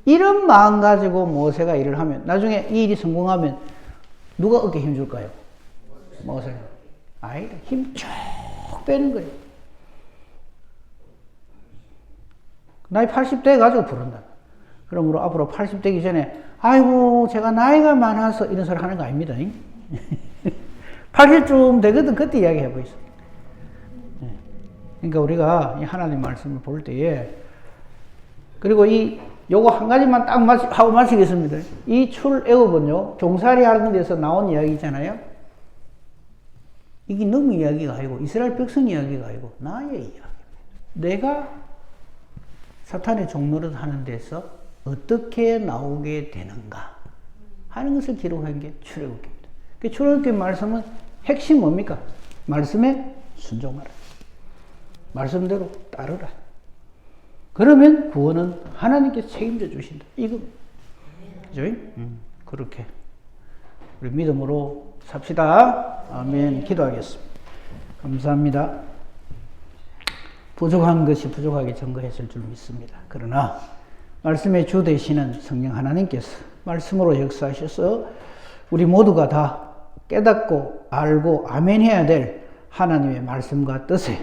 이런 마음 가지고 모세가 일을 하면 나중에 이 일이 성공하면 누가 어깨 힘줄까요? 모세가. 아니다. 힘 쭉 빼는 거예요. 나이 80대 가지고 부른다. 그러므로 앞으로 80 되기 전에 아이고 제가 나이가 많아서 이런 소리 하는 거 아닙니다. 80쯤 되거든 그때 이야기해 보이소. 그러니까 우리가 하나님 말씀을 볼 때에 그리고 요거 한 가지만 딱 하고 마치겠습니다. 이 출애굽은요 종살이 하는 데서 나온 이야기잖아요. 이게 너무 이야기가 아니고 이스라엘 백성 이야기가 아니고 나의 이야기입니다. 내가 사탄의 종노릇 하는 데서 어떻게 나오게 되는가 하는 것을 기록한 게 출애굽기입니다. 그 출애굽기 말씀은 핵심 뭡니까? 말씀에 순종하라. 말씀대로 따르라. 그러면 구원은 하나님께서 책임져 주신다. 이거 그죠? 그렇게 우리 믿음으로 삽시다. 아멘. 기도하겠습니다. 감사합니다. 부족한 것이 부족하게 증거했을 줄 믿습니다. 그러나 말씀의 주 되시는 성령 하나님께서 말씀으로 역사하셔서 우리 모두가 다 깨닫고 알고 아멘해야 될 하나님의 말씀과 뜻에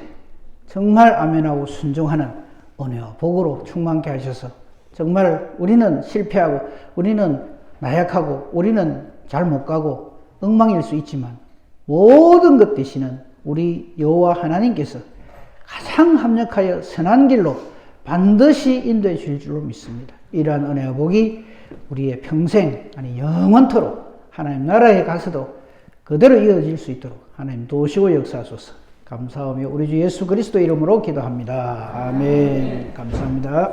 정말 아멘하고 순종하는 은혜와 복으로 충만케 하셔서 정말 우리는 실패하고 우리는 나약하고 우리는 잘 못 가고 엉망일 수 있지만 모든 것 되시는 우리 여호와 하나님께서 가장 합력하여 선한 길로 반드시 인도해 주실 줄로 믿습니다. 이러한 은혜와 복이 우리의 평생 아니 영원토록 하나님 나라에 가서도 그대로 이어질 수 있도록 하나님 도우시고 역사하소서. 감사하며 우리 주 예수 그리스도 이름으로 기도합니다. 아멘. 감사합니다.